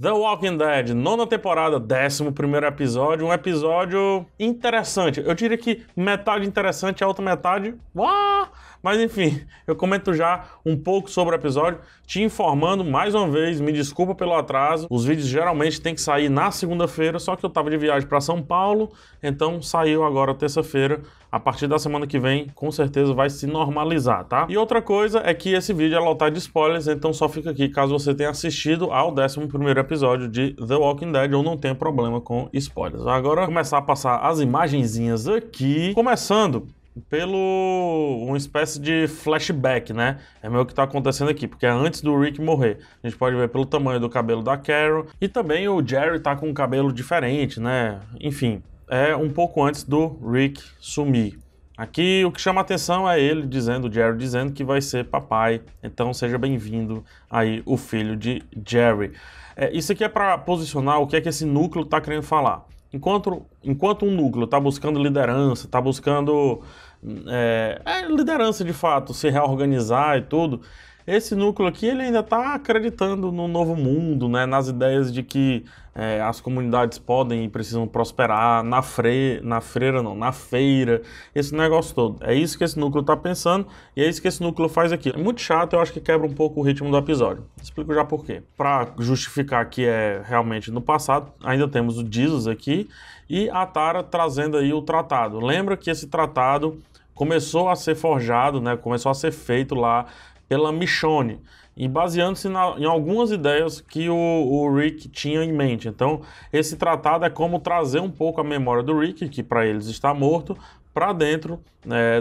The Walking Dead, 9ª temporada, 11º episódio, um episódio interessante. Eu diria que metade interessante, a outra metade... Mas enfim, eu comento já um pouco sobre o episódio, te informando mais uma vez, me desculpa pelo atraso. Os vídeos geralmente têm que sair na segunda-feira, só que eu tava de viagem para São Paulo, então saiu agora terça-feira. A partir da semana que vem, com certeza vai se normalizar, tá? E outra coisa é que esse vídeo é lotado de spoilers, então só fica aqui caso você tenha assistido ao 11º episódio de The Walking Dead ou não tenha problema com spoilers. Agora, começar a passar as imagenzinhas aqui, começando pelo uma espécie de flashback, né? É meio que tá acontecendo aqui, porque é antes do Rick morrer. A gente pode ver pelo tamanho do cabelo da Carol e também o Jerry tá com um cabelo diferente, né? Enfim, é um pouco antes do Rick sumir. Aqui o que chama a atenção é ele dizendo, o Jerry dizendo que vai ser papai, então seja bem-vindo aí o filho de Jerry. Isso aqui é para posicionar o que é que esse núcleo tá querendo falar. Enquanto um núcleo está buscando liderança, está buscando liderança de fato, se reorganizar e tudo, esse núcleo aqui ele ainda está acreditando no novo mundo, né, nas ideias de que as comunidades podem e precisam prosperar na feira, esse negócio todo. É isso que esse núcleo está pensando e é isso que esse núcleo faz aqui. É muito chato, eu acho que quebra um pouco o ritmo do episódio. Explico já por quê. Para justificar que é realmente no passado, ainda temos o Jesus aqui e a Tara trazendo aí o tratado. Lembra que esse tratado começou a ser forjado, né, começou a ser feito lá pela Michonne, e baseando-se em algumas ideias que o Rick tinha em mente. Então, esse tratado é como trazer um pouco a memória do Rick, que para eles está morto, para dentro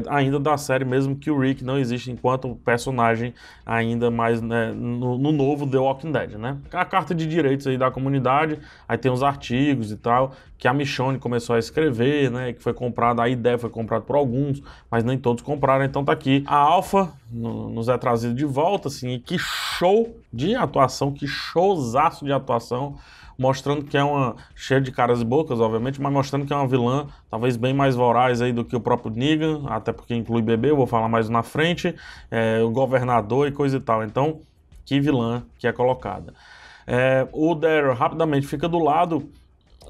ainda da série, mesmo que o Rick não existe enquanto personagem ainda mais, né, no novo The Walking Dead, né? A carta de direitos aí da comunidade, aí tem os artigos e tal, que a Michonne começou a escrever, né, que foi comprada, a ideia foi comprada por alguns, mas nem todos compraram, então tá aqui. A Alpha nos é trazido de volta, assim, e que show de atuação, que showzaço de atuação, mostrando que é uma cheia de caras e bocas, obviamente, mas mostrando que é uma vilã talvez bem mais voraz aí do que o próprio Negan, até porque inclui bebê, eu vou falar mais na frente, o governador e coisa e tal. Então, que vilã que é colocada. O Daryl rapidamente fica do lado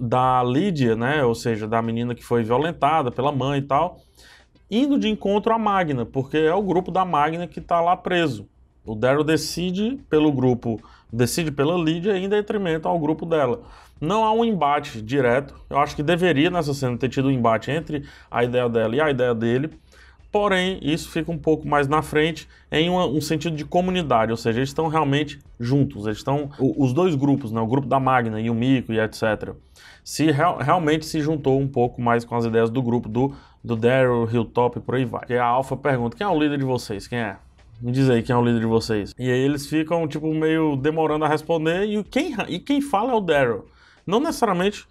da Lydia, né, ou seja, da menina que foi violentada pela mãe e tal, indo de encontro à Magna, porque é o grupo da Magna que tá lá preso. O Daryl decide pela Lydia em detrimento ao grupo dela. Não há um embate direto. Eu acho que deveria nessa cena ter tido um embate entre a ideia dela e a ideia dele. Porém, isso fica um pouco mais na frente em um sentido de comunidade. Ou seja, eles estão realmente juntos. Eles estão, os dois grupos, né, o grupo da Magna e o Miko e etc. Realmente se juntou um pouco mais com as ideias do grupo do Daryl, Hilltop e por aí vai. Porque a Alpha pergunta, quem é o líder de vocês? Quem é? Me diz aí quem é o líder de vocês. E aí eles ficam, tipo, meio demorando a responder. E quem fala é o Daryl. Não necessariamente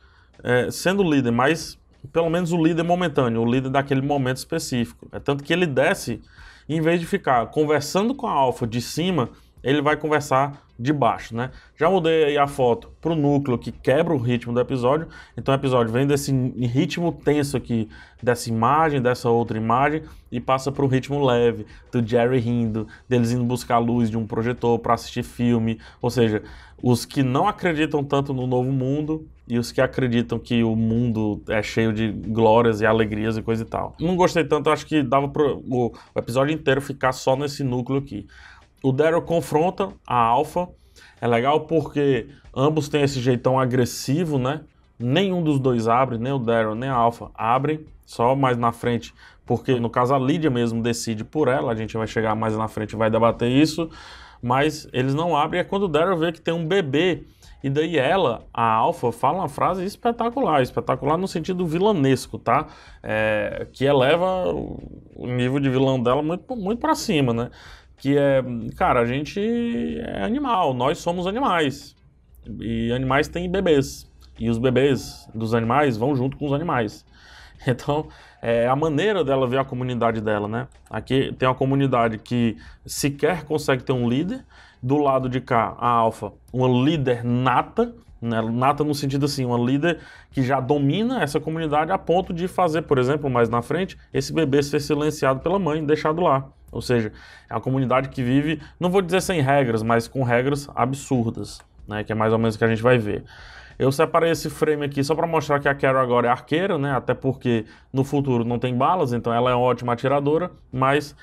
sendo o líder, mas pelo menos o líder momentâneo, o líder daquele momento específico. É tanto que ele desce, e em vez de ficar conversando com a Alpha de cima, ele vai conversar de baixo, né? Já mudei aí a foto pro núcleo que quebra o ritmo do episódio. Então o episódio vem desse ritmo tenso aqui, dessa imagem, dessa outra imagem, e passa pro ritmo leve, do Jerry rindo, deles indo buscar a luz de um projetor para assistir filme. Ou seja, os que não acreditam tanto no novo mundo e os que acreditam que o mundo é cheio de glórias e alegrias e coisa e tal. Não gostei tanto, acho que dava pro o episódio inteiro ficar só nesse núcleo aqui. O Daryl confronta a Alpha. É legal porque ambos têm esse jeitão agressivo, né? Nenhum dos dois abre, nem o Daryl nem a Alpha abrem, só mais na frente, porque no caso a Lydia mesmo decide por ela, a gente vai chegar mais na frente e vai debater isso, mas eles não abrem. É quando o Daryl vê que tem um bebê, e daí ela, a Alpha, fala uma frase espetacular, espetacular no sentido vilanesco, tá? Que eleva o nível de vilão dela muito, muito pra cima, né? Que cara, a gente é animal, nós somos animais, e animais têm bebês, e os bebês dos animais vão junto com os animais. Então, a maneira dela ver a comunidade dela, né? Aqui tem uma comunidade que sequer consegue ter um líder, do lado de cá, a Alpha, uma líder nata, né? Nata no sentido assim, uma líder que já domina essa comunidade a ponto de fazer, por exemplo, mais na frente, esse bebê ser silenciado pela mãe, deixado lá. Ou seja, é uma comunidade que vive, não vou dizer sem regras, mas com regras absurdas. né, que é mais ou menos o que a gente vai ver. Eu separei esse frame aqui só para mostrar que a Carol agora é arqueira, né? Até porque no futuro não tem balas, então ela é uma ótima atiradora, mas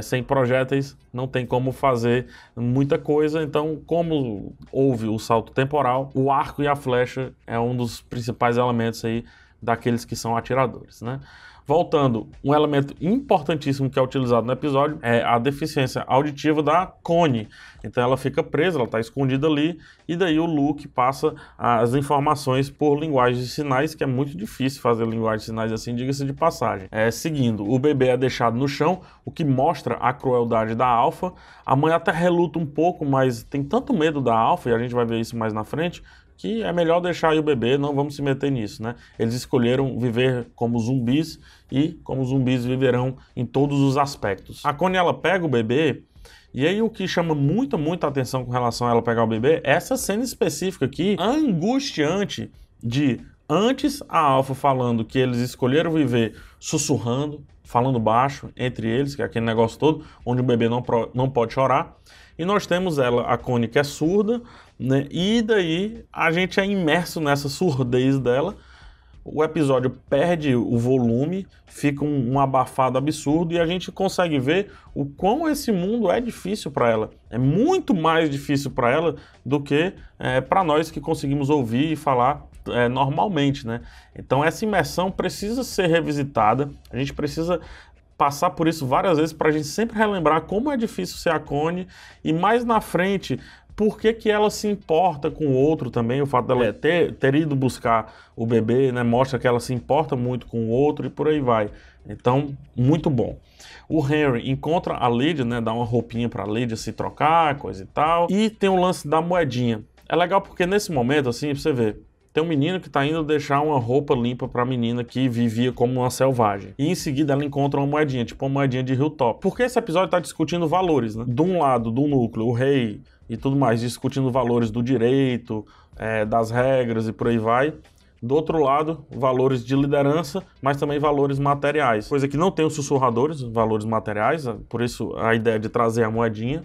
sem projéteis não tem como fazer muita coisa. Então, como houve o salto temporal, o arco e a flecha é um dos principais elementos aí daqueles que são atiradores, né? Voltando, um elemento importantíssimo que é utilizado no episódio é a deficiência auditiva da Connie. Então ela fica presa, ela está escondida ali, e daí o Luke passa as informações por linguagem de sinais, que é muito difícil fazer linguagem de sinais assim, diga-se de passagem. Seguindo, o bebê é deixado no chão, o que mostra a crueldade da Alpha. A mãe até reluta um pouco, mas tem tanto medo da Alpha, e a gente vai ver isso mais na frente, que é melhor deixar aí o bebê, não vamos se meter nisso, né? Eles escolheram viver como zumbis e como zumbis viverão em todos os aspectos. A Connie, ela pega o bebê, e aí o que chama muita atenção com relação a ela pegar o bebê é essa cena específica aqui, angustiante, de antes a Alpha falando que eles escolheram viver sussurrando, falando baixo entre eles, que é aquele negócio todo, onde o bebê não pode chorar. E nós temos ela, a Connie, que é surda, né? E daí a gente é imerso nessa surdez dela. O episódio perde o volume, fica um abafado absurdo, e a gente consegue ver o quão esse mundo é difícil para ela. É muito mais difícil para ela do que para nós que conseguimos ouvir e falar normalmente, né? Então essa imersão precisa ser revisitada, a gente precisa passar por isso várias vezes para a gente sempre relembrar como é difícil ser a Connie, e mais na frente, por que ela se importa com o outro também. O fato dela ter ido buscar o bebê, né, mostra que ela se importa muito com o outro, e por aí vai. Então, muito bom. O Henry encontra a Lydia, né, dá uma roupinha para a Lydia se trocar, coisa e tal, e tem o lance da moedinha. É legal porque nesse momento, assim, pra você ver, tem um menino que está indo deixar uma roupa limpa para a menina que vivia como uma selvagem. E em seguida ela encontra uma moedinha, tipo uma moedinha de Hilltop. Porque esse episódio está discutindo valores, né? De um lado, do núcleo, o rei e tudo mais, discutindo valores do direito, das regras e por aí vai. Do outro lado, valores de liderança, mas também valores materiais. Coisa que não tem os sussurradores, valores materiais, por isso a ideia de trazer a moedinha.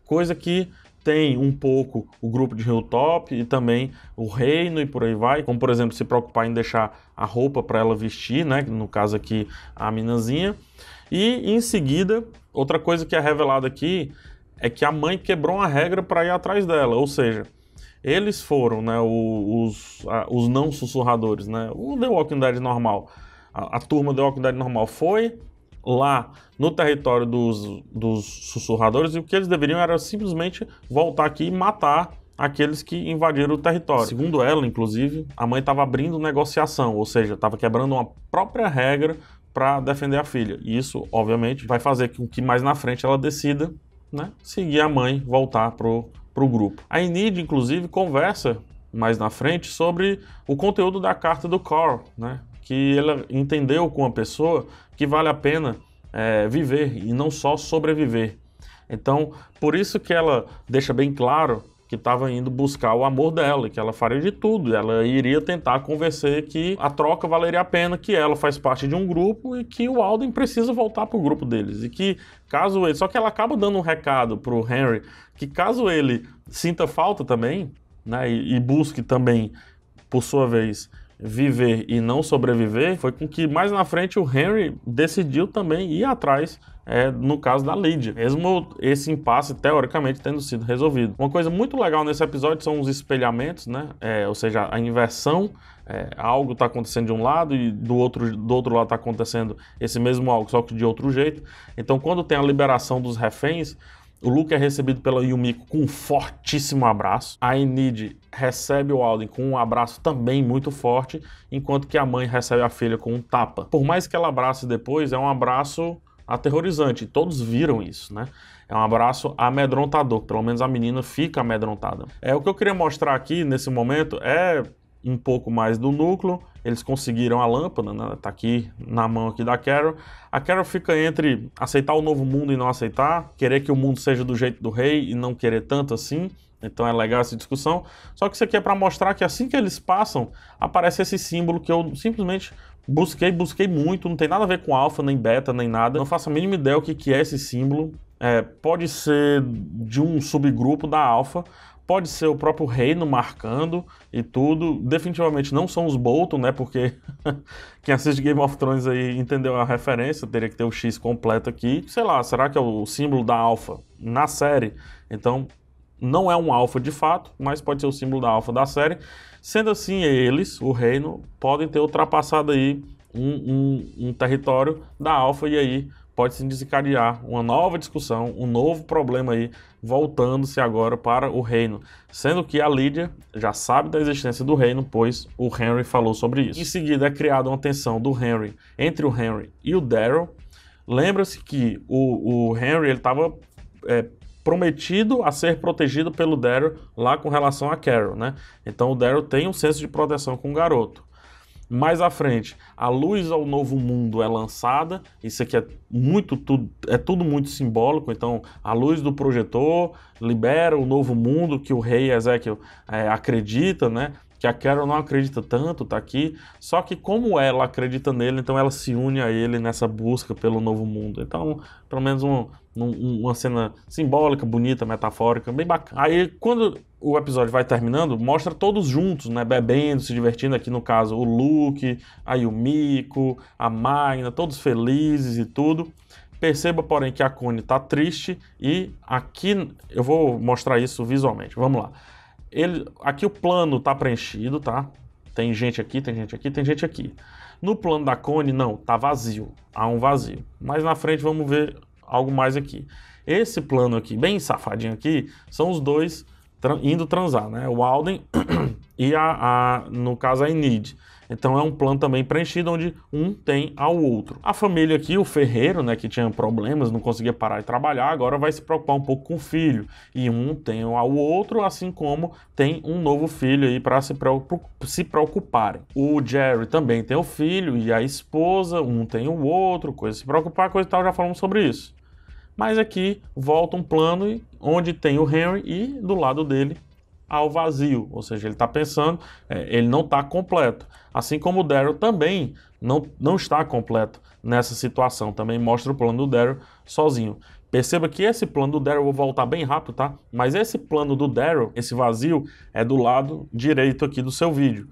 Coisa que tem um pouco o grupo de Hilltop e também o reino e por aí vai, como por exemplo se preocupar em deixar a roupa para ela vestir, né, no caso aqui a minazinha. E em seguida, outra coisa que é revelada aqui é que a mãe quebrou uma regra para ir atrás dela, ou seja, eles foram, né, os não sussurradores, né, o The Walking Dead normal, a turma The Walking Dead normal foi lá no território dos sussurradores, e o que eles deveriam era simplesmente voltar aqui e matar aqueles que invadiram o território. Segundo ela, inclusive, a mãe estava abrindo negociação, ou seja, estava quebrando uma própria regra para defender a filha. E isso, obviamente, vai fazer com que mais na frente ela decida, né, seguir a mãe, voltar pro grupo. A Enid, inclusive, conversa mais na frente sobre o conteúdo da carta do Carl, né, que ela entendeu com a pessoa que vale a pena viver e não só sobreviver. Então, por isso que ela deixa bem claro que estava indo buscar o amor dela e que ela faria de tudo. Ela iria tentar convencer que a troca valeria a pena, que ela faz parte de um grupo e que o Alden precisa voltar para o grupo deles. E que caso ele... Só que ela acaba dando um recado para o Henry que caso ele sinta falta também, né, e busque também, por sua vez, viver e não sobreviver, foi com que mais na frente o Henry decidiu também ir atrás, no caso da Lydia, mesmo esse impasse teoricamente tendo sido resolvido. Uma coisa muito legal nesse episódio são os espelhamentos, né? Ou seja, a inversão, algo está acontecendo de um lado e do outro lado está acontecendo esse mesmo algo, só que de outro jeito. Então quando tem a liberação dos reféns, o Luke é recebido pela Yumiko com um fortíssimo abraço. A Enid recebe o Alden com um abraço também muito forte, enquanto que a mãe recebe a filha com um tapa. Por mais que ela abrace depois, é um abraço aterrorizante. Todos viram isso, né? É um abraço amedrontador. Pelo menos a menina fica amedrontada. O que eu queria mostrar aqui, nesse momento, é um pouco mais do núcleo. Eles conseguiram a lâmpada, né? Tá aqui na mão aqui da Carol. A Carol fica entre aceitar o novo mundo e não aceitar, querer que o mundo seja do jeito do rei e não querer tanto assim. Então é legal essa discussão. Só que isso aqui é para mostrar que assim que eles passam, aparece esse símbolo que eu simplesmente busquei muito. Não tem nada a ver com alfa, nem beta, nem nada. Não faço a mínima ideia o que é esse símbolo. Pode ser de um subgrupo da alfa. Pode ser o próprio Reino marcando e tudo. Definitivamente não são os Bolton, né? Porque quem assiste Game of Thrones aí entendeu a referência, teria que ter o X completo aqui. Sei lá, será que é o símbolo da Alpha na série? Então, não é um Alpha de fato, mas pode ser o símbolo da Alpha da série. Sendo assim, eles, o Reino, podem ter ultrapassado aí um território da Alpha e aí pode se desencadear uma nova discussão, um novo problema aí, voltando-se agora para o Reino. Sendo que a Lydia já sabe da existência do Reino, pois o Henry falou sobre isso. Em seguida é criada uma tensão do Henry, entre o Henry e o Daryl. Lembra-se que o Henry estava prometido a ser protegido pelo Daryl lá com relação a Carol, né? Então o Daryl tem um senso de proteção com o garoto. Mais à frente, a luz ao novo mundo é lançada, isso aqui é tudo muito simbólico, então a luz do projetor libera o novo mundo que o rei Ezequiel acredita, né? Que a Carol não acredita tanto, tá aqui, só que como ela acredita nele, então ela se une a ele nessa busca pelo novo mundo. Então, pelo menos uma cena simbólica, bonita, metafórica, bem bacana. Aí, quando o episódio vai terminando, mostra todos juntos, né, bebendo, se divertindo, aqui no caso o Luke, aí o Mikko, a Magna, todos felizes e tudo. Perceba, porém, que a Connie tá triste e aqui eu vou mostrar isso visualmente, vamos lá. Aqui o plano tá preenchido, tá? Tem gente aqui, tem gente aqui, tem gente aqui. No plano da Connie, não, tá vazio, há um vazio. Mas na frente vamos ver algo mais aqui. Esse plano aqui, bem safadinho aqui, são os dois indo transar, né? O Alden e no caso a Enid. Então é um plano também preenchido onde um tem ao outro. A família aqui, o ferreiro, né, que tinha problemas, não conseguia parar de trabalhar, agora vai se preocupar um pouco com o filho. E um tem ao outro, assim como tem um novo filho aí para se preocuparem. O Jerry também tem o filho e a esposa, um tem o outro, coisa se preocupar, coisa e tal, já falamos sobre isso. Mas aqui volta um plano onde tem o Henry e do lado dele ao vazio, ou seja, ele está pensando, ele não está completo. Assim como o Daryl também não está completo nessa situação, também mostra o plano do Daryl sozinho. Perceba que esse plano do Daryl, eu vou voltar bem rápido, tá? Mas esse plano do Daryl, esse vazio, é do lado direito aqui do seu vídeo.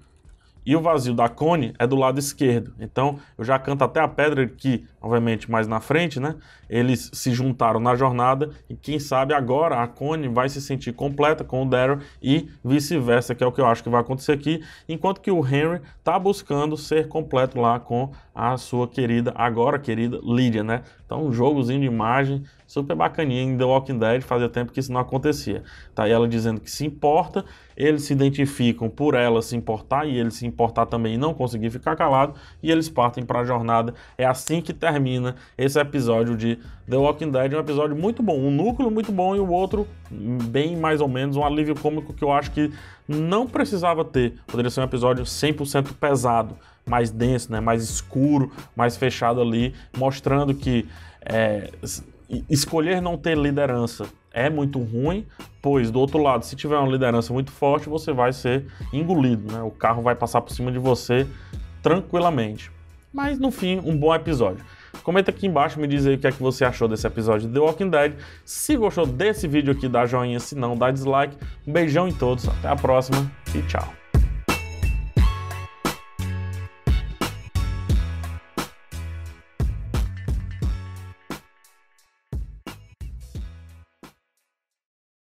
E o vazio da Connie é do lado esquerdo. Então, eu já canto até a pedra que, obviamente, mais na frente, né? Eles se juntaram na jornada e quem sabe agora a Connie vai se sentir completa com o Daryl e vice-versa, que é o que eu acho que vai acontecer aqui, enquanto que o Henry tá buscando ser completo lá com a sua agora querida Lydia, né? Então, um jogozinho de imagem super bacaninha em The Walking Dead, fazia tempo que isso não acontecia. Tá aí ela dizendo que se importa, eles se identificam por ela se importar e ele se importar também e não conseguir ficar calado, e eles partem para a jornada. É assim que termina esse episódio de The Walking Dead, um episódio muito bom, um núcleo muito bom e o outro bem mais ou menos um alívio cômico que eu acho que não precisava ter. Poderia ser um episódio 100% pesado, mais denso, né? Mais escuro, mais fechado ali, mostrando que escolher não ter liderança é muito ruim, pois do outro lado, se tiver uma liderança muito forte, você vai ser engolido, né? O carro vai passar por cima de você tranquilamente. Mas no fim, um bom episódio. Comenta aqui embaixo, me diz aí o que é que você achou desse episódio de The Walking Dead. Se gostou desse vídeo aqui, dá joinha, se não, dá dislike. Um beijão em todos, até a próxima e tchau.